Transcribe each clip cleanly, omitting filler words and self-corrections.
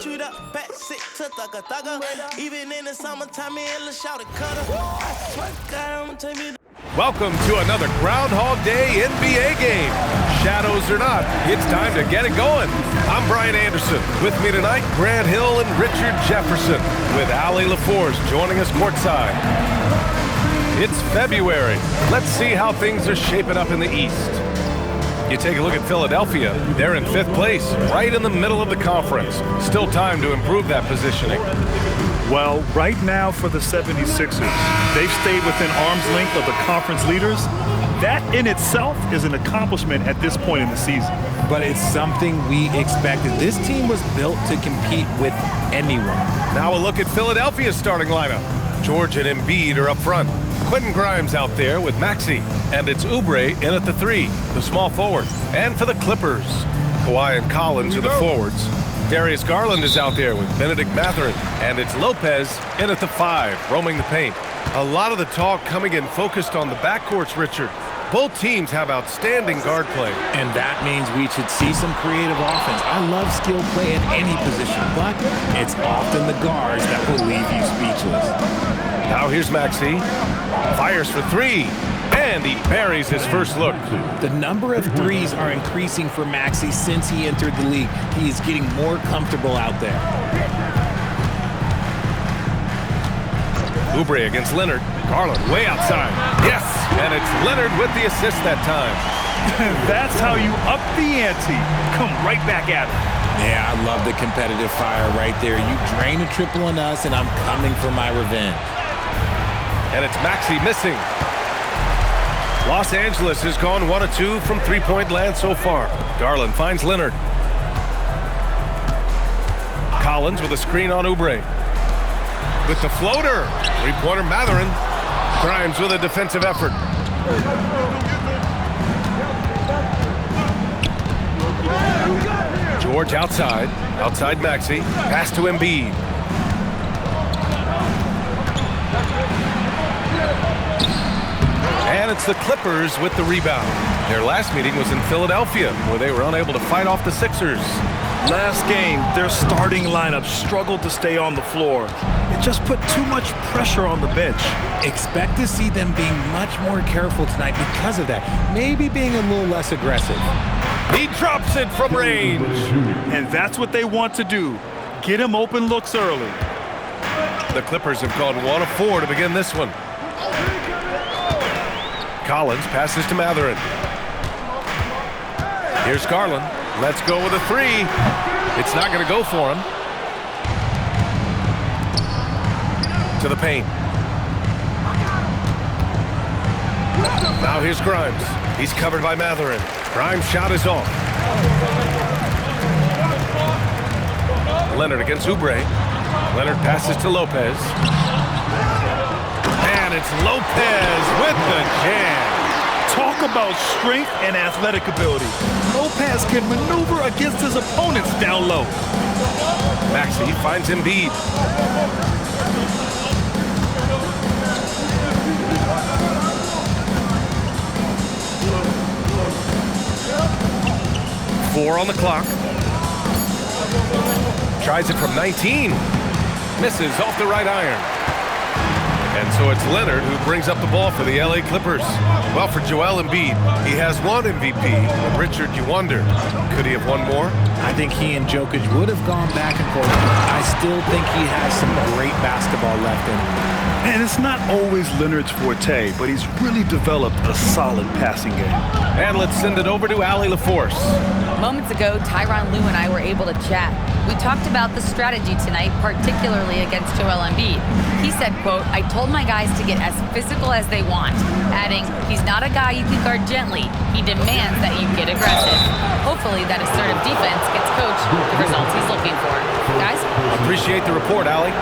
you the back sit to thugger thugger. Even in the summertime, me and Lil' Shawty cutter. I swear to God, I'ma take me. Welcome to another Groundhog Day NBA game. Shadows or not, it's time to get it going. I'm Brian Anderson. With me tonight, Grant Hill and Richard Jefferson, with Allie LaForce joining us courtside. It's February. Let's see how things are shaping up in the East. You take a look at Philadelphia. They're in 5th place, right in the middle of the conference. Still time to improve that positioning. Well, right now for the 76ers, they've stayed within arm's length of the conference leaders. That in itself is an accomplishment at this point in the season. But it's something we expected. This team was built to compete with anyone. Now a look at Philadelphia's starting lineup. George and Embiid are up front. Quentin Grimes out there with Maxey. And it's Oubre in at the 3, the small forward. And for the Clippers, Kawhi and Collins are the forwards. Darius Garland is out there with Benedict Mathurin. And it's Lopez in at the 5, roaming the paint. A lot of the talk coming in focused on the backcourts, Richard. Both teams have outstanding guard play. And that means we should see some creative offense. I love skill play at any position, but it's often the guards that will leave you speechless. Now here's Maxey. Fires for 3. And he buries his first look. The number of threes are increasing for Maxey since he entered the league. He is getting more comfortable out there. Oubre against Leonard. Garland way outside. Yes! And it's Leonard with the assist that time. That's how you up the ante. Come right back at it. Yeah, I love the competitive fire right there. You drain a triple on us, and I'm coming for my revenge. And it's Maxey missing. Los Angeles has gone 1 of 2 from three-point land so far. Garland finds Leonard. Collins with a screen on Oubre. With the floater. Three-pointer Mathurin. Grimes with a defensive effort. George outside. Outside Maxey. Pass to Embiid. And it's the Clippers with the rebound. Their last meeting was in Philadelphia, where they were unable to fight off the Sixers. Last game, their starting lineup struggled to stay on the floor. It just put too much pressure on the bench. Expect to see them being much more careful tonight because of that. Maybe being a little less aggressive. He drops it from range. And that's what they want to do. Get him open looks early. The Clippers have gone 1 of 4 to begin this one. Collins passes to Mathurin. Here's Garland. Let's go with a 3. It's not going to go for him. To the paint. Now here's Grimes. He's covered by Mathurin. Grimes' shot is off. Leonard against Oubre. Leonard passes to Lopez. And it's Lopez with the jam. Talk about strength and athletic ability. Lopez can maneuver against his opponents down low. Maxey finds Embiid. Four on the clock. Tries it from 19. Misses off the right iron. And so it's Leonard who brings up the ball for the LA Clippers. Well, for Joel Embiid, he has one MVP. But Richard, you wonder, could he have won more? I think he and Jokic would have gone back and forth. I still think he has some great basketball left in him. And it's not always Leonard's forte, but he's really developed a solid passing game. And let's send it over to Allie LaForce. Moments ago, Tyronn Lue and I were able to chat. We talked about the strategy tonight, particularly against Joel Embiid. He said, quote, "I told my guys to get as physical as they want," adding, "He's not a guy you can guard gently. He demands that you get aggressive." Hopefully that assertive defense gets Coach the results he's looking for. Guys? Appreciate the report, Allie.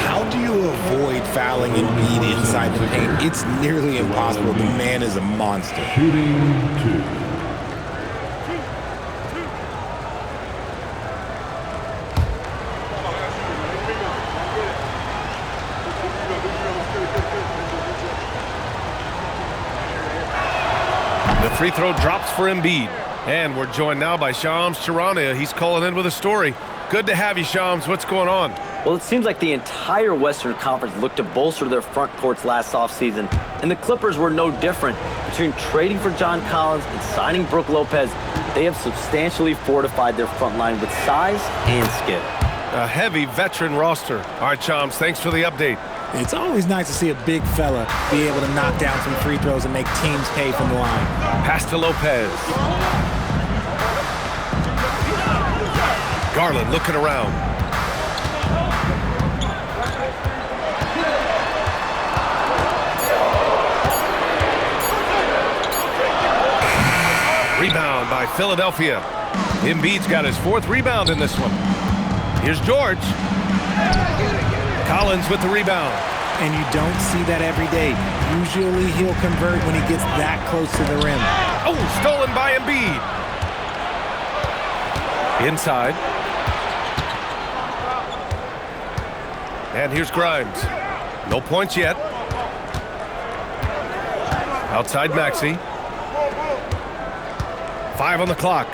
How do you avoid fouling Embiid inside the paint? It's nearly impossible. The man is a monster. Shooting 2. The free throw drops for Embiid. And we're joined now by Shams Charania. He's calling in with a story. Good to have you, Shams. What's going on? Well, it seems like the entire Western Conference looked to bolster their front courts last offseason, and the Clippers were no different. Between trading for John Collins and signing Brook Lopez, they have substantially fortified their front line with size and skill. A heavy veteran roster. All right, Shams, thanks for the update. It's always nice to see a big fella be able to knock down some free throws and make teams pay from the line. Pass to Lopez. Garland looking around. Rebound by Philadelphia. Embiid's got his 4th rebound in this one. Here's George. Collins with the rebound. And you don't see that every day. Usually he'll convert when he gets that close to the rim. Oh, stolen by Embiid. Inside. And here's Grimes. No points yet. Outside Maxey. 5 on the clock.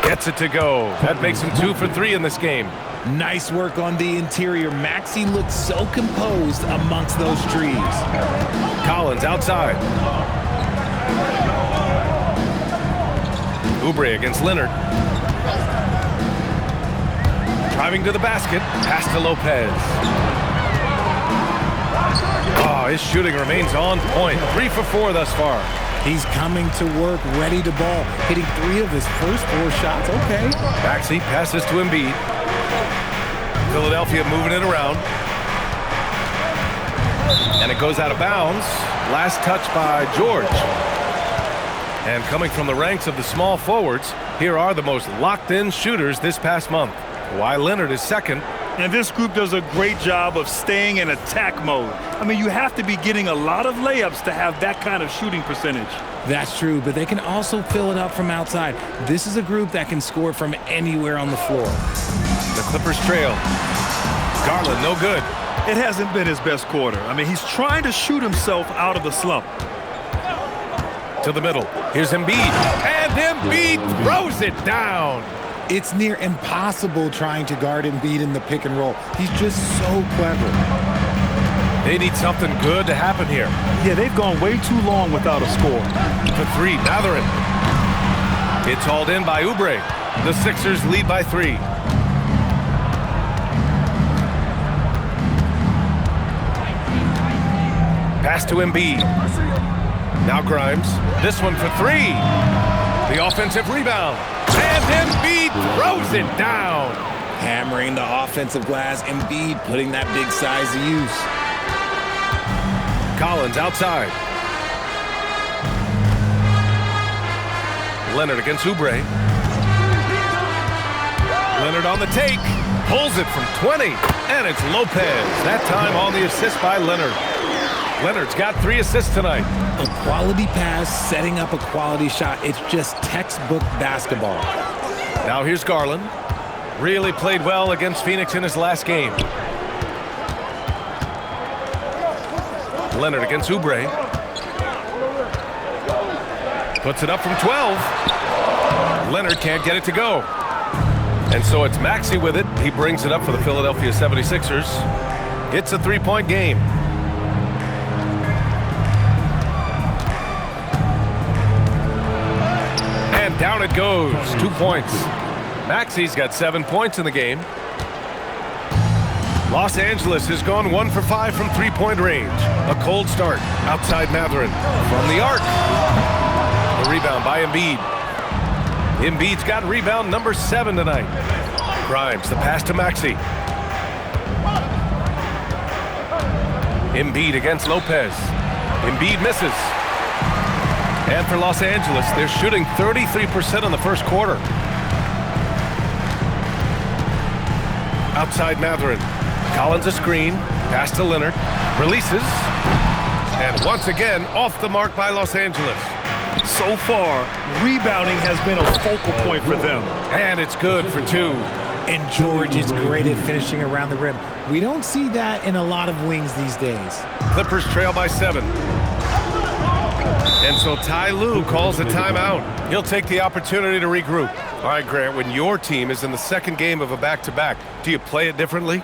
Gets it to go. That makes him 2 for 3 in this game. Nice work on the interior. Maxey looks so composed amongst those trees. Collins outside. Oubre against Leonard. Driving to the basket. Pass to Lopez. Oh, his shooting remains on point. 3 for 4 thus far. He's coming to work, ready to ball, hitting 3 of his first 4 shots. Okay. Maxey passes to Embiid. Philadelphia moving it around. And it goes out of bounds. Last touch by George. And coming from the ranks of the small forwards, here are the most locked-in shooters this past month. Kawhi Leonard is second. And this group does a great job of staying in attack mode. I mean, you have to be getting a lot of layups to have that kind of shooting percentage. That's true, but they can also fill it up from outside. This is a group that can score from anywhere on the floor. The Clippers trail. Garland, no good. It hasn't been his best quarter. I mean, he's trying to shoot himself out of the slump. To the middle. Here's Embiid. And Embiid throws it down. It's near impossible trying to guard Embiid in the pick and roll. He's just so clever. They need something good to happen here. Yeah, they've gone way too long without a score. For 3, Mathurin. It's hauled in by Oubre. The Sixers lead by 3. Pass to Embiid. Now Grimes. This one for 3. The offensive rebound. And Embiid throws it down. Hammering the offensive glass. Embiid putting that big size to use. Collins outside. Leonard against Oubre. Leonard on the take. Pulls it from 20. And it's Lopez. That time on the assist by Leonard. Leonard's got 3 assists tonight. A quality pass, setting up a quality shot. It's just textbook basketball. Now here's Garland. Really played well against Phoenix in his last game. Leonard against Oubre. Puts it up from 12. Leonard can't get it to go. And so it's Maxey with it. He brings it up for the Philadelphia 76ers. It's a 3-point game. And down it goes. 2 points. Maxey's got 7 points in the game. Los Angeles has gone 1 for 5 from 3-point range. A cold start outside Mathurin from the arc. The rebound by Embiid. Embiid's got rebound number 7 tonight. Grimes, the pass to Maxey. Embiid against Lopez. Embiid misses. And for Los Angeles, they're shooting 33% in the first quarter. Outside Mathurin. Collins a screen. Pass to Leonard. Releases. And once again, off the mark by Los Angeles. So far, rebounding has been a focal point for them. And it's good for 2. And George is great at finishing around the rim. We don't see that in a lot of wings these days. Clippers trail by 7. And so Ty Lue calls a timeout. He'll take the opportunity to regroup. All right, Grant, when your team is in the second game of a back-to-back, do you play it differently?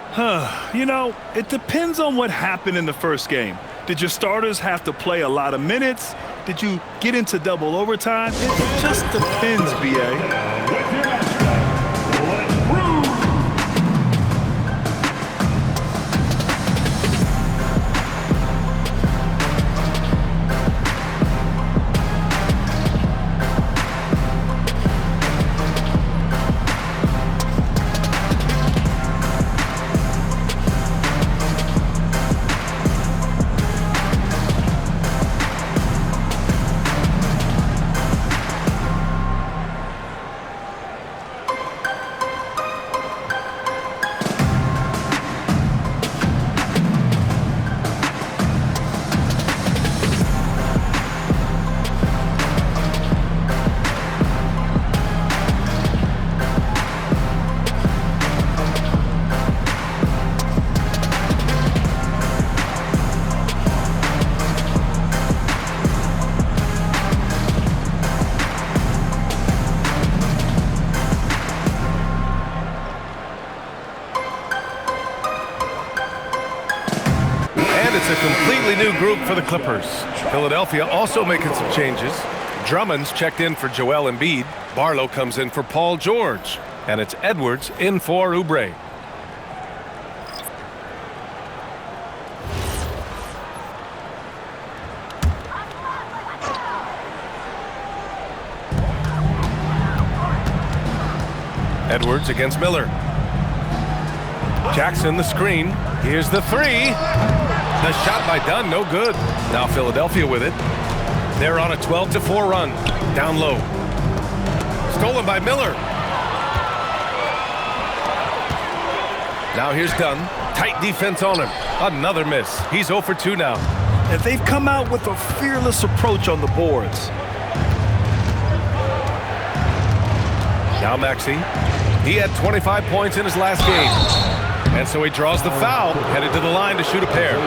You know, it depends on what happened in the first game. Did your starters have to play a lot of minutes? Did you get into double overtime? It just depends, B.A. It's a completely new group for the Clippers. Philadelphia also making some changes. Drummond's checked in for Joel Embiid. Barlow comes in for Paul George. And it's Edwards in for Oubre. Edwards against Miller. Jackson the screen. Here's the three. The shot by Dunn, no good. Now Philadelphia with it. They're on a 12-4 run. Down low. Stolen by Miller. Now here's Dunn. Tight defense on him. Another miss. He's 0 for 2 now. And they've come out with a fearless approach on the boards. Now Maxey. He had 25 points in his last game. And so he draws the foul, headed to the line to shoot a pair.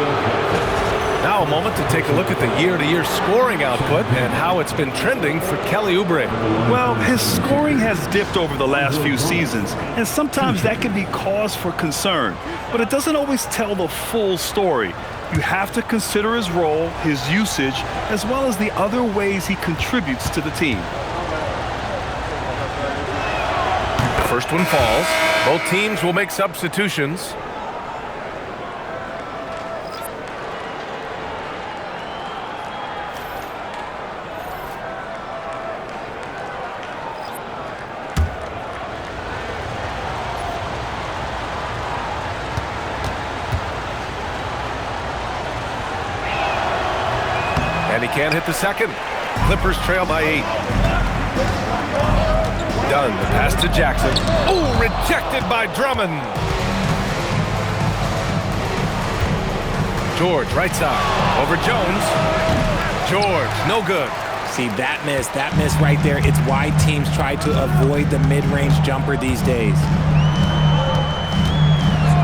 Now a moment to take a look at the year-to-year scoring output and how it's been trending for Kelly Oubre. Well, his scoring has dipped over the last few seasons, and sometimes that can be cause for concern. But it doesn't always tell the full story. You have to consider his role, his usage, as well as the other ways he contributes to the team. The first one falls. Both teams will make substitutions. And he can't hit the second. Clippers trail by 8. Dunn, the pass to Jackson. Oh, rejected by Drummond. George, right side. Over Jones. George, no good. See, that miss right there, it's why teams try to avoid the mid-range jumper these days.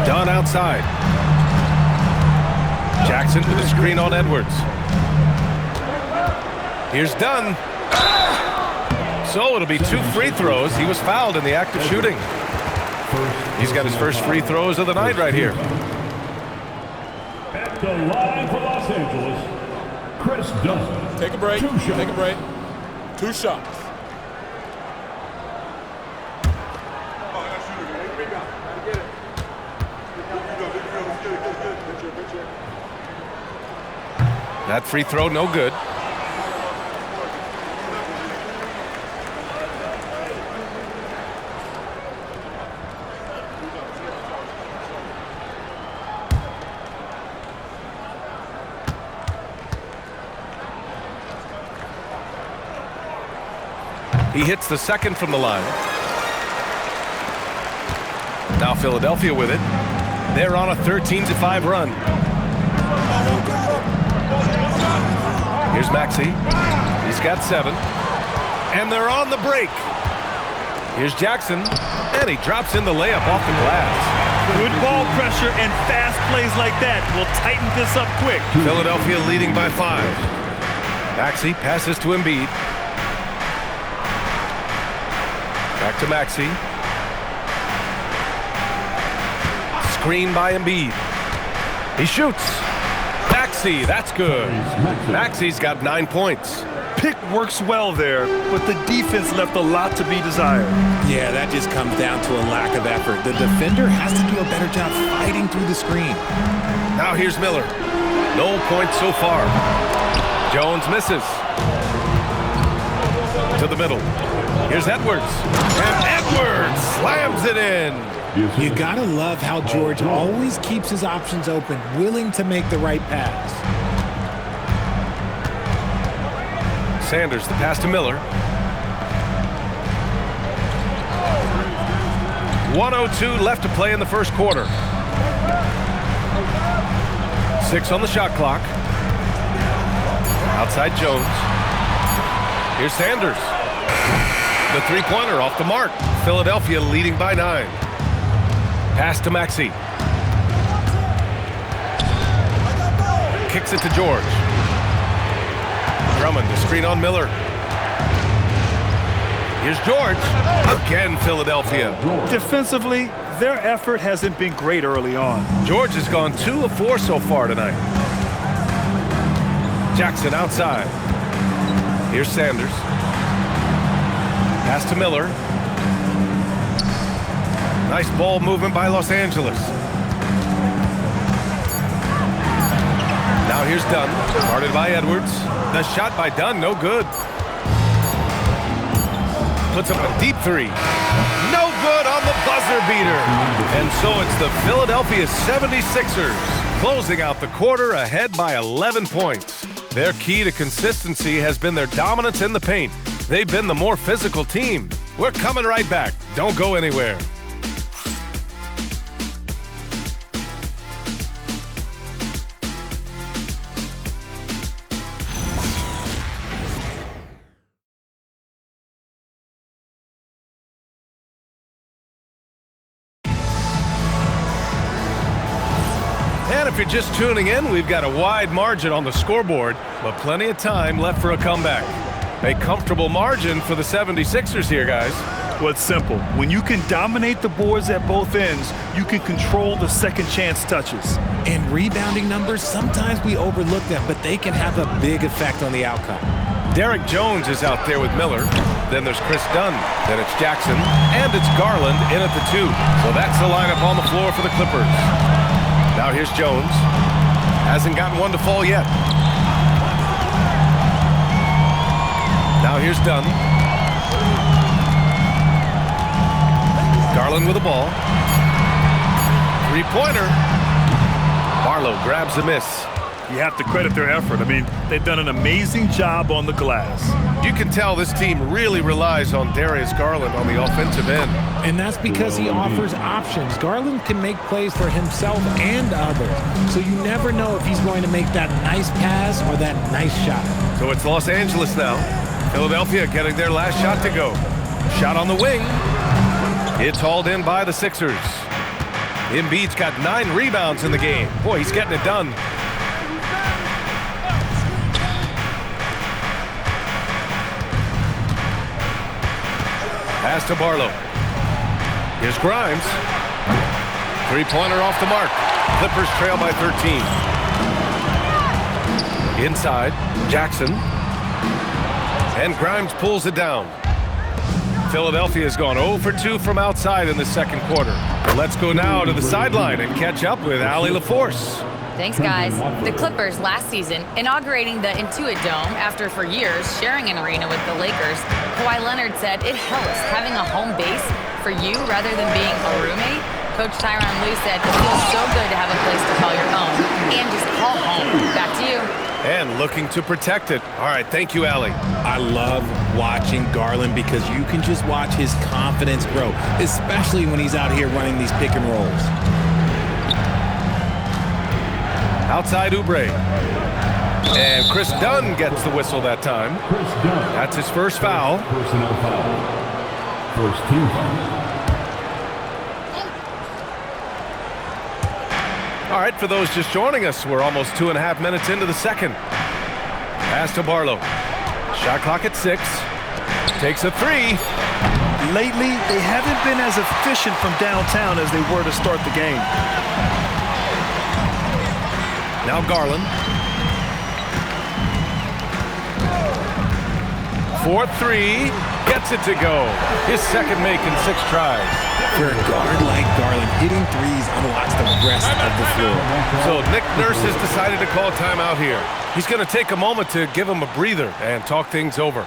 Dunn outside. Jackson with a screen on Edwards. Here's Dunn. So it'll be 2 free throws. He was fouled in the act of shooting. He's got his first free throws of the night right here. At the line for Los Angeles, Chris Dunn. Take a break. Take a break. 2 shots. That free throw, no good. He hits the second from the line. Now Philadelphia with it. They're on a 13-5 run. Here's Maxey. He's got 7. And they're on the break. Here's Jackson. And he drops in the layup off the glass. Good ball pressure and fast plays like that will tighten this up quick. Philadelphia leading by 5. Maxey passes to Embiid. Back to Maxey. Screen by Embiid. He shoots. Maxey, that's good. Maxey's got 9 points. Pick works well there, but the defense left a lot to be desired. Yeah, that just comes down to a lack of effort. The defender has to do a better job fighting through the screen. Now here's Miller. No points so far. Jones misses. To the middle. Here's Edwards. And Edwards slams it in. You gotta love how George always keeps his options open, willing to make the right pass. Sanders, the pass to Miller. 1:02 left to play in the first quarter. 6 on the shot clock. Outside Jones. Here's Sanders. The three-pointer off the mark. Philadelphia leading by 9. Pass to Maxey. Kicks it to George. Drummond, the screen on Miller. Here's George. Again, Philadelphia. Defensively, their effort hasn't been great early on. George has gone 2 of 4 so far tonight. Jackson outside. Here's Sanders. Pass to Miller. Nice ball movement by Los Angeles. Now here's Dunn. Guarded by Edwards. The shot by Dunn, no good. Puts up a deep three. No good on the buzzer beater. And so it's the Philadelphia 76ers closing out the quarter ahead by 11 points. Their key to consistency has been their dominance in the paint. They've been the more physical team. We're coming right back. Don't go anywhere. And if you're just tuning in, we've got a wide margin on the scoreboard, but plenty of time left for a comeback. A comfortable margin for the 76ers here, guys. Well, it's simple. When you can dominate the boards at both ends, you can control the second chance touches. And rebounding numbers, sometimes we overlook them, but they can have a big effect on the outcome. Derek Jones is out there with Miller. Then there's Chris Dunn. Then it's Jackson. And it's Garland in at the 2. So that's the lineup on the floor for the Clippers. Now here's Jones. Hasn't gotten one to fall yet. Now here's Dunn. Garland with the ball. Three-pointer. Barlow grabs a miss. You have to credit their effort. I mean, they've done an amazing job on the glass. You can tell this team really relies on Darius Garland on the offensive end. And that's because he offers options. Garland can make plays for himself and others. So you never know if he's going to make that nice pass or that nice shot. So it's Los Angeles now. Philadelphia getting their last shot to go. Shot on the wing. It's hauled in by the Sixers. Embiid's got 9 rebounds in the game. Boy, he's getting it done. Pass to Barlow. Here's Grimes. Three-pointer off the mark. Clippers trail by 13. Inside, Jackson. And Grimes pulls it down. Philadelphia's gone 0 for 2 from outside in the second quarter. Let's go now to the sideline and catch up with Allie LaForce. Thanks, guys. The Clippers last season, inaugurating the Intuit Dome after for years sharing an arena with the Lakers, Kawhi Leonard said it helps having a home base for you rather than being a roommate. Coach Tyronn Lue said it feels so good to have a place to call your own and just call home. Back to you. And looking to protect it. All right, thank you, Allie. I love watching Garland because you can just watch his confidence grow, especially when he's out here running these pick and rolls. Outside Oubre. And Chris Dunn gets the whistle that time. That's his first foul. Personal foul. First team foul. All right, for those just joining us, we're almost 2.5 minutes into the second. Pass to Barlow. Shot clock at 6. Takes a 3. Lately, they haven't been as efficient from downtown as they were to start the game. Now Garland. 4-3. Gets it to go. His second make in 6 tries. For a guard like Garland, hitting threes unlocks the rest of the floor. So Nick Nurse has decided to call timeout here. He's going to take a moment to give him a breather and talk things over.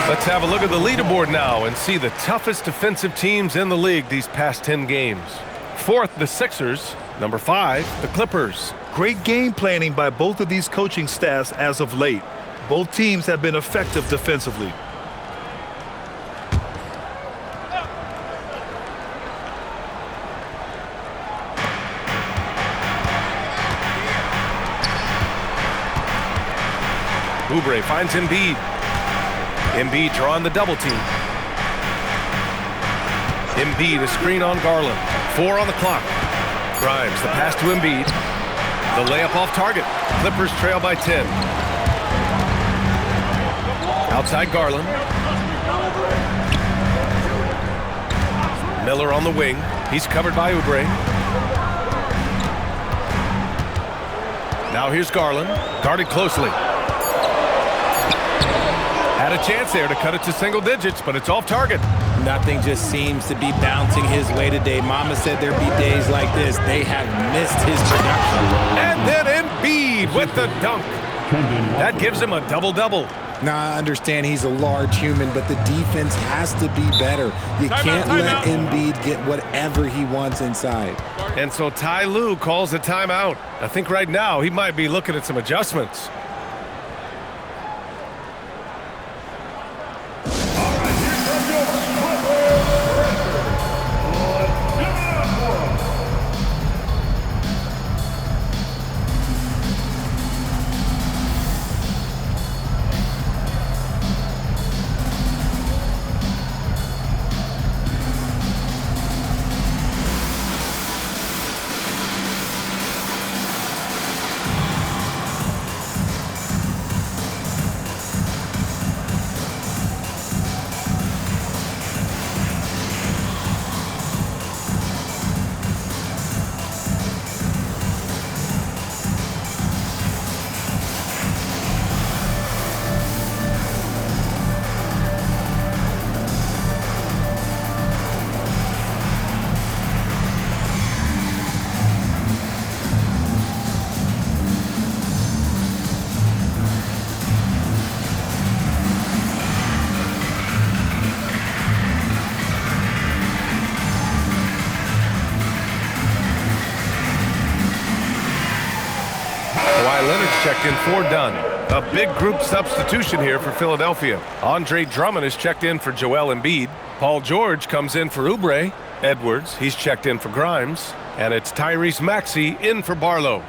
Let's have a look at the leaderboard now and see the toughest defensive teams in the league these past 10 games. 4th, the Sixers. Number 5, the Clippers. Great game planning by both of these coaching staffs as of late. Both teams have been effective defensively. Oubre finds Embiid. Embiid drawing the double team. Embiid, a screen on Garland. 4 on the clock. Grimes, the pass to Embiid. The layup off target. Clippers trail by 10. Outside Garland. Miller on the wing. He's covered by Oubre. Now here's Garland. Guarded closely. Had a chance there to cut it to single digits, but it's off target. Nothing just seems to be bouncing his way today. Mama said there'd be days like this. They have missed his production. And then Embiid with the dunk. That gives him a double-double. Now, I understand he's a large human, but the defense has to be better. You can't let Embiid get whatever he wants inside. And so Ty Lue calls a timeout. I think right now he might be looking at some adjustments. Checked in for Dunn. A big group substitution here for Philadelphia. Andre Drummond is checked in for Joel Embiid. Paul George comes in for Oubre. Edwards, he's checked in for Grimes. And it's Tyrese Maxey in for Barlow.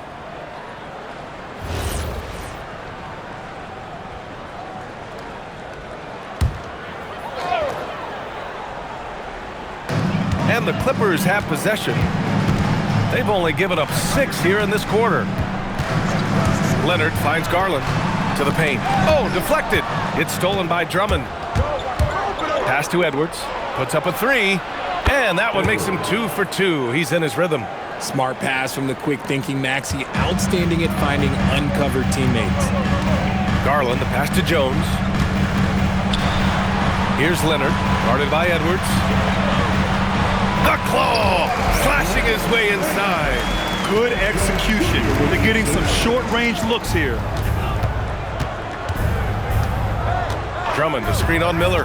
And the Clippers have possession. They've only given up 6 here in this quarter. Leonard finds Garland. To the paint. Oh, deflected. It's stolen by Drummond. Pass to Edwards. Puts up a three. And that one makes him 2 for 2. He's in his rhythm. Smart pass from the quick-thinking Maxey. Outstanding at finding uncovered teammates. Garland, the pass to Jones. Here's Leonard, guarded by Edwards. The claw, slashing his way inside. Good execution. They're getting some short-range looks here. Drummond, the screen on Miller.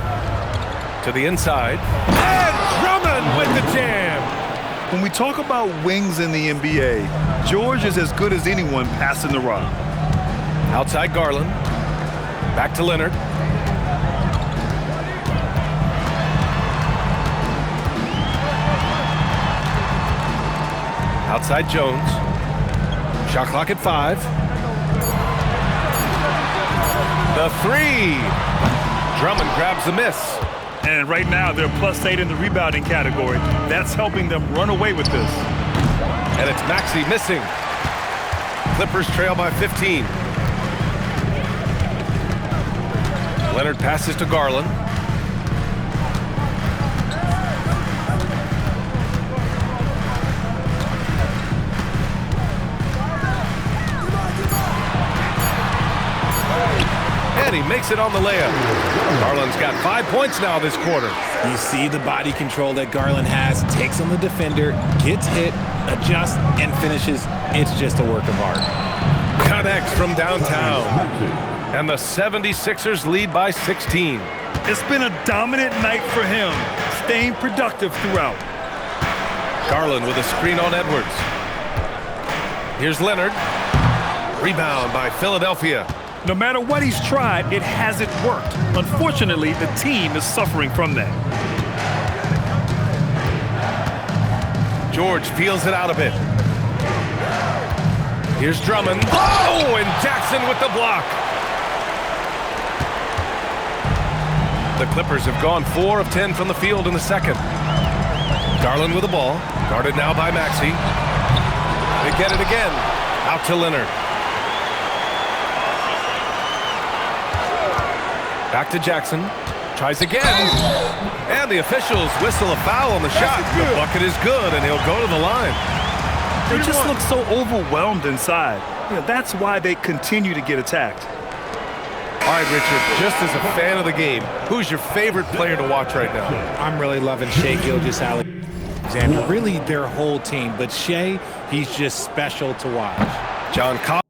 To the inside. And Drummond with the jam. When we talk about wings in the NBA, George is as good as anyone passing the rock. Outside Garland. Back to Leonard. Outside Jones. Shot clock at 5. The three. Drummond grabs the miss. And right now, they're +8 in the rebounding category. That's helping them run away with this. And it's Maxey missing. Clippers trail by 15. Leonard passes to Garland. And he makes it on the layup. Garland's got 5 points now this quarter. You see the body control that Garland has. Takes on the defender, gets hit, adjusts, and finishes. It's just a work of art. Connects from downtown. And the 76ers lead by 16. It's been a dominant night for him, staying productive throughout. Garland with a screen on Edwards. Here's Leonard. Rebound by Philadelphia. No matter what he's tried, it hasn't worked. Unfortunately, the team is suffering from that. George feels it out a bit. Here's Drummond. Oh, and Jackson with the block. The Clippers have gone 4 of 10 from the field in the second. Garland with the ball. Guarded now by Maxey. They get it again. Out to Leonard. Back to Jackson. Tries again. And the officials whistle a foul on the shot. The bucket is good, and he'll go to the line. They just look so overwhelmed inside. That's why they continue to get attacked. All right, Richard, just as a fan of the game, who's your favorite player to watch right now? I'm really loving Shai Gilgeous-Alexander. Really their whole team, but Shai, he's just special to watch. John Collins.